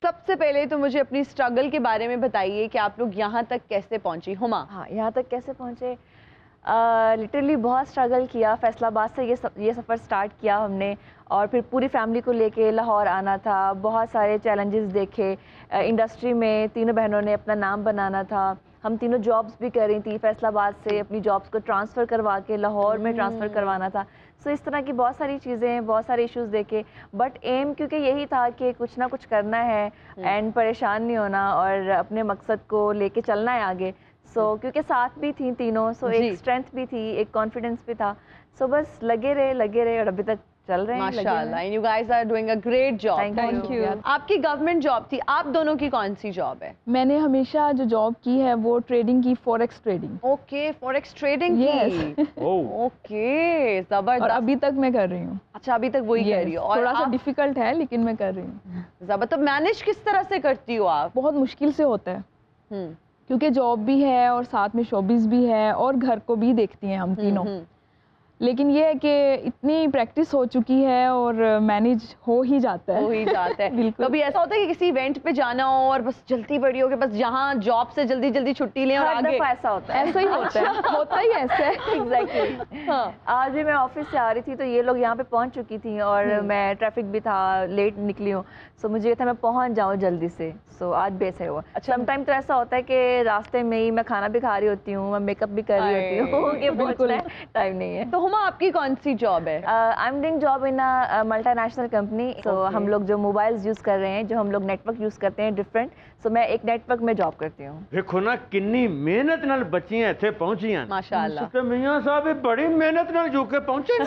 सबसे पहले तो मुझे अपनी स्ट्रगल के बारे में बताइए कि आप लोग यहाँ तक कैसे पहुंची। हुमा। हाँ, यहाँ तक कैसे पहुँचे, लिटरली बहुत स्ट्रगल किया। फैसलाबाद से ये सफ़र स्टार्ट किया हमने, और फिर पूरी फैमिली को लेके लाहौर आना था। बहुत सारे चैलेंजेस देखे। इंडस्ट्री में तीनों बहनों ने अपना नाम बनाना था। हम तीनों जॉब्स भी कर रही थी। फैसलाबाद से अपनी जॉब्स को ट्रांसफ़र करवा के लाहौर में ट्रांसफ़र करवाना था। सो इस तरह की बहुत सारी चीज़ें, बहुत सारे इश्यूज़ देखे, बट एम क्योंकि यही था कि कुछ ना कुछ करना है एंड परेशान नहीं होना और अपने मकसद को लेके चलना है आगे। सो क्योंकि साथ भी थी तीनों, सो एक स्ट्रेंथ भी थी, एक कॉन्फिडेंस भी था। सो बस लगे रहे और अभी तक चल रहे हैं। माशाल्लाह, and you guys are doing a great job. Thank you. आपकी गवर्नमेंट जॉब थी, आप दोनों की कौन सी जॉब है? मैंने हमेशा जो जॉब की है वो ट्रेडिंग की, forex trading. Okay, forex trading की। ओके, जबरदस्त। और अभी तक मैं कर रही हूँ। अच्छा, अभी तक वही कर रही हो। और थोड़ा सा डिफिकल्ट है लेकिन मैं कर रही हूँ। जबरदस्त। तो मैनेज किस तरह से करती हो आप? बहुत मुश्किल से होता है क्योंकि जॉब भी है और साथ में शोबिस भी है और घर को भी देखती हैं हम तीनों। लेकिन ये है कि इतनी प्रैक्टिस हो चुकी है और मैनेज हो ही जाता है। बिल्कुल। कभी ऐसा होता है कि किसी इवेंट पे जाना हो और बस जल्दी बड़ी हो कि बस जहाँ जॉब से जल्दी जल्दी छुट्टी लें और आगे? ऐसा होता है। ऐसा ही होता है। होता ही ऐसा है। एग्जैक्टली। हाँ, आज भी मैं ऑफिस से आ रही थी तो ये लोग यहाँ पे पहुँच चुकी थी और मैं ट्रैफिक भी था, लेट निकली हूँ। सो मुझे ये था मैं पहुँच जाऊँ जल्दी से। सो आज बेस है वो। अच्छा, समटाइम तो ऐसा होता है कि रास्ते में ही मैं खाना भी खा रही होती हूँ, मैं मेकअप भी कर रही होती हूँ कि बिल्कुल टाइम नहीं है। तो हुमा, आपकी कौन सी जॉब है? I am doing job in a multinational company. So हम लोग जो मोबाइल्स यूज कर रहे हैं, जो हम लोग नेटवर्क यूज करते हैं डिफरेंट, सो मैं एक नेटवर्क में जॉब करती हूँ। देखो ना किन्नी मेहनत नाल बच्चियां इत्थे पहुंचियां। माशाअल्लाह। तो मियां साहब भी बड़ी मेहनत नाल जुके पहुंचे।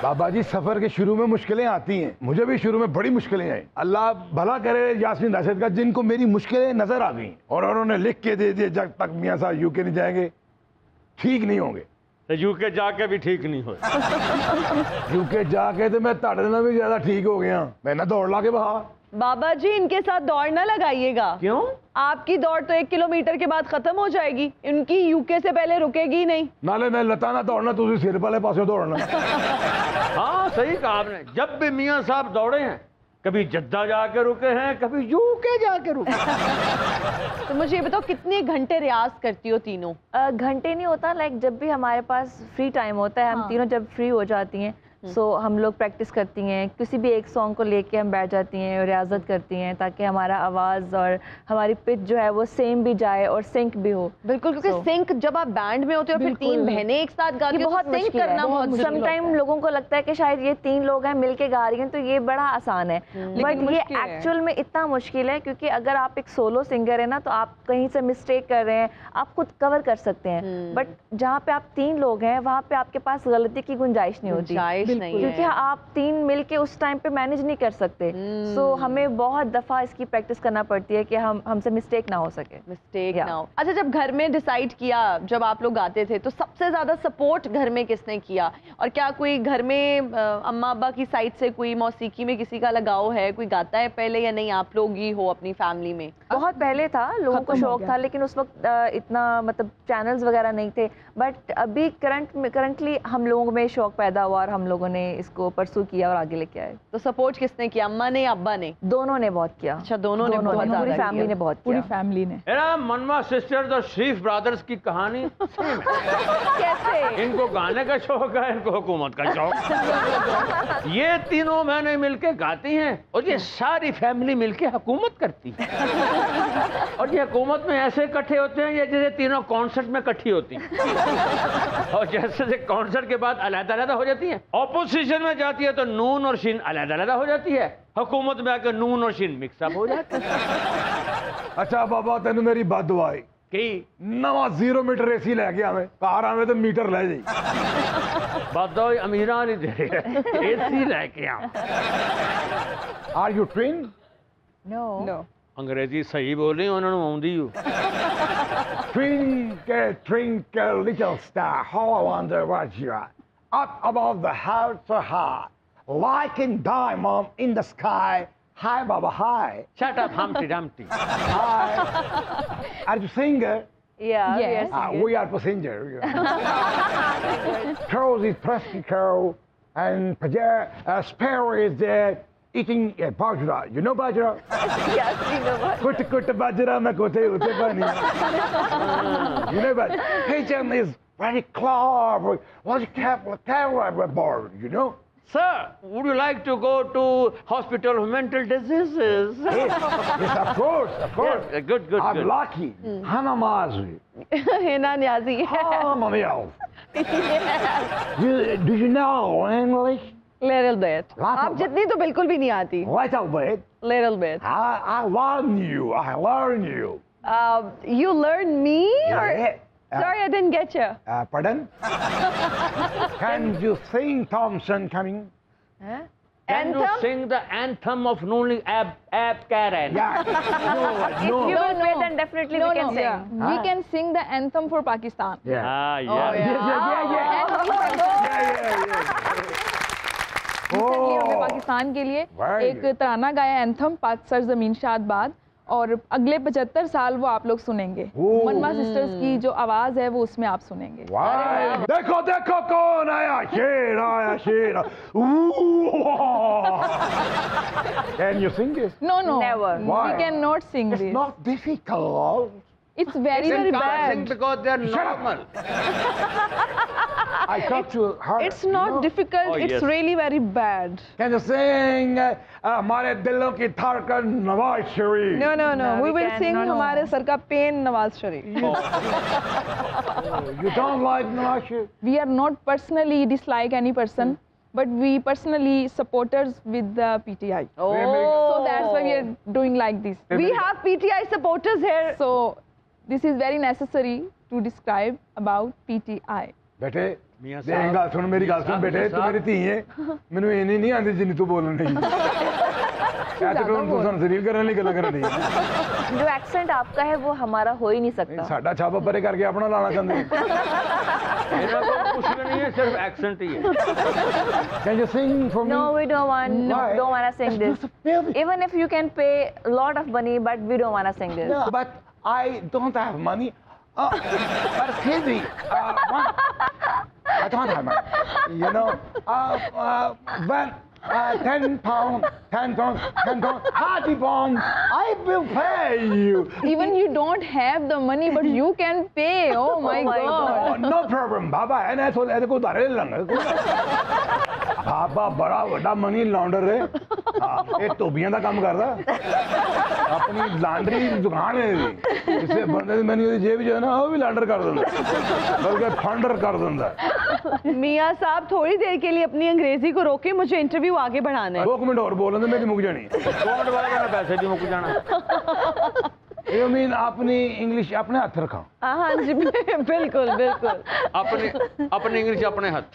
बाबा जी, सफर के शुरू में मुश्किलें आती हैं, मुझे भी शुरू में बड़ी मुश्किलें आई। अल्लाह भला करे यास्मीन राशिद का, जिनको मेरी मुश्किलें नजर आ गई और उन्होंने लिख के दे दिए जब तक मियां साहब यूके नहीं जाएंगे ठीक नहीं होंगे। तो यूके जाके भी ठीक नहीं हो। यूके जाके तो मैं ताड़े ना भी ज्यादा ठीक हो गया। मैं ना दौड़ ला के बाहर। बाबा जी, इनके साथ दौड़ ना लगाइएगा। क्यों? आपकी दौड़ तो 1 किलोमीटर के बाद खत्म हो जाएगी, इनकी यूके से पहले रुकेगी ही नहीं। नाले मैं लता ना दौड़ना, तुझे सिर वाले पासे दौड़ना। हाँ, सही कहा आपने। जब भी मियां साहब दौड़े हैं, कभी जद्दा जाके रुके हैं, कभी यूके जाके रुके। तो मुझे ये बताओ, कितने घंटे रियाज करती हो तीनों? घंटे नहीं होता, लाइक जब भी हमारे पास फ्री टाइम होता है, हम तीनों जब फ्री हो जाती हैं सो हम लोग प्रैक्टिस करती हैं। किसी भी एक सॉन्ग को लेके हम बैठ जाती हैं और रियाजत करती हैं ताकि हमारा आवाज़ और हमारी पिच जो है वो सेम भी जाए और सिंक भी हो। बिल्कुल, क्योंकि सिंक जब आप बैंड में होते हो फिर 3 बहनें एक साथ गा के बहुत सिंक करना बहुत समटाइम लोगों को लगता है कि शायद ये 3 लोग हैं मिलके गा रही हैं तो ये बड़ा आसान है, बट ये एक्चुअल में इतना मुश्किल है क्योंकि अगर आप एक सोलो सिंगर है ना तो आप कहीं से मिस्टेक कर रहे हैं, आप खुद कवर कर सकते हैं, बट जहाँ पे आप 3 लोग हैं वहाँ पे आपके पास गलती की गुंजाइश नहीं होती क्योंकि आप 3 मिलके उस टाइम पे मैनेज नहीं कर सकते। सो हमें बहुत दफा इसकी प्रैक्टिस करना पड़ती है कि हमसे मिस्टेक ना हो सके। ना हो। अच्छा, जब घर में डिसाइड किया, जब आप लोग गाते थे तो सबसे ज्यादा सपोर्ट घर में किसने किया? और क्या कोई घर में अम्मा अब्बा की साइड से कोई मौसीकी में किसी का लगाव है, कोई गाता है पहले या नहीं? आप लोग ही हो अपनी फैमिली में? बहुत पहले था, लोगों को शौक था, लेकिन उस वक्त इतना मतलब चैनल्स वगैरह नहीं थे, बट अभी करंटली हम लोगों में शौक पैदा हुआ और हम लोगों ने इसको परसू किया और आगे लेके आए। तो सपोर्ट किसने किया, अम्मा ने या अब्बा ने? दोनों ने बहुत किया। अच्छा, दोनों ने बहुत ज्यादा, पूरी फैमिली ने बहुत किया। पूरी फैमिली ने। मनवा सिस्टर्स और शरीफ ब्रदर्स की कहानी कैसे? इनको गाने का शौक है, इनको हुकूमत का शौक। ये तीनों बहनें मिलके गाती हैं और ये सारी फैमिली मिलके हुकूमत करती है। और ये हुकूमत में ऐसे इकट्ठे होते हैं ये जैसे तीनों कॉन्सर्ट में इकट्ठी होती हैं और जैसे कॉन्सर्ट के बाद अलग-अलग हो जाती हैं। ऑपोजिशन में जाती है तो नून और शीन अलग-अलग हो जाती है, हुकूमत में आकर नून और शीन मिक्सअप हो जाते हैं। अच्छा बाबा, तेन मेरी बद दुआई की नवा 0 मीटर एसी लैके आवे, घर आवे तो मीटर ले जाई। बादो अमीरा नहीं दे रहे, एसी लेके आ। Are you twin? नो। अंग्रेजी सही बोल रही, उन्होंने आउंदी हो। Twinkle, twinkle, little star, how I wonder what you are. Up above the house so high, like a diamond in the sky. Hi, Baba, hi. Shut up, Humpty Dumpty. Hi. Are you singer? Yeah, Yes. We are passenger. Crows is practical, and Sparrow is there. eating bajra. You know bajra? Yes, we know what. Kut bajra mein kote ute pani. You know but kitchen is very clever. What clever board, you know? Sir, would you like to go to hospital of mental diseases? Yes, of course, of course. Yes, good. I'm lucky. Hana Mazri. Hina Niazi Oh, mommy else. Do you know English? Little bit Little आप bit. जितनी तो बिल्कुल भी नहीं आती Little bit. Little bit I learn you. I learn you. You learn me or Yeah. sorry I didn't get you. Pardon? Can you sing Thompson coming? Can you Anthem? sing the anthem of Noonli Ab Karen? Yeah. If you No, will pay, no. then definitely No, we can no. sing. Yeah. We can sing the anthem for Pakistan. Yeah. Ah, yeah. Oh, Recently हमने Oh. Pakistan के लिए Very एक good. तराना गाया anthem पाक sir जमीन शाद बाद और अगले 75 साल वो आप लोग सुनेंगे Oh. मनमा सिस्टर्स की जो आवाज है वो उसमें आप सुनेंगे Why? देखो देखो कौन आया शेर Can you sing this? No no Never. Why? We can not sing It's this not difficult. It's very very Can't sing bad because they're Shut up. normal. I thought to her. It's not difficult, Oh, it's yes. really very bad. Can you sing हमारे दिलों की धड़कन Nawaz Sharif? No, no, no. No, We we will can- sing no, no. हमारे sir का pen Nawaz Sharif. You don't like Nawaz Sharif? we are not personally dislike any person but we personally supporters with the PTI Oh, so that's why we are doing like this we have PTI supporters here. so this is very necessary to describe about PTI बेटे मियां देख साहब, गल सुन मेरी गल सुन साहब, बेटे तू साहब। मेरी धी है ਮੈਨੂੰ ਇਹ ਨਹੀਂ ਆਂਦੀ ਜਿੰਨੀ ਤੂੰ ਬੋਲਣ ਨਹੀਂ ਇਹ ਤੇ ਤੂੰ ਸਾਨੂੰ ਜ਼ਰੀਰ ਕਰਨ ਲਈ ਗੱਲਾਂ ਕਰਨ ਨਹੀਂ जो एक्सेंट आपका है वो हमारा हो ही नहीं सकता. ਸਾਡਾ ਛਾਪਾ ਪਰੇ ਕਰਕੇ ਆਪਣਾ ਲਾਣਾ ਚਾਹੁੰਦੇ मेरा को कुछ भी नहीं है, सिर्फ एक्सेंट ही है. Can you sing for me? No, we don't want. Why? Don't want to sing Let's do this. some music. Even if you can pay a lot of money, but we don't want to sing this. But I don't have money. But excuse me, I don't have money. You know, when 10 pound, 10 pound, 10 pound, 30 pound, I will pay you. even you don't have the money but you can pay oh my my god Oh, no problem, Baba. And I told ਇਹਦੇ ਕੋਲ ਧਾਰੇ ਲੰਗਾ ਬਾਬਾ ਬੜਾ ਵੱਡਾ money ਲਾਉਂਡਰ ਹੈ ਹਾਂ ਇਹ ਧੋਬੀਆਂ ਦਾ ਕੰਮ ਕਰਦਾ ਆਪਣੀ ਲਾਂਡਰੀ ਦੁਕਾਨ ਹੈ ਇਹਦੀ ਕਿਸੇ ਬੰਦੇ ਦੀ ਮਨੀ ਉਹਦੀ ਜੇਬ 'ਚ ਹੈ ਨਾ ਉਹ ਵੀ ਲਾਂਡਰ ਕਰ ਦਿੰਦਾ ਬਲਕਿ ਫੰਡਰ ਕਰ ਦਿੰਦਾ मियाँ साहब थोड़ी देर के लिए अपनी अंग्रेजी को रोके मुझे इंटरव्यू आगे बढ़ाना है 2 ਮਿੰਟ ਹੋਰ ਬੋਲਣ ਦੇ ਮੇਰੀ ਮੁੱਕ ਜਾਣੀ कौन वाला ना पैसे भी मुक जाना. ਇਹ ਮੀਨ ਆਪਣੀ ਇੰਗਲਿਸ਼ ਆਪਣੇ ਹੱਥ ਰੱਖਾਂ हाँ जी बिल्कुल बिल्कुल अपने इंग्लिश अपने हाथ.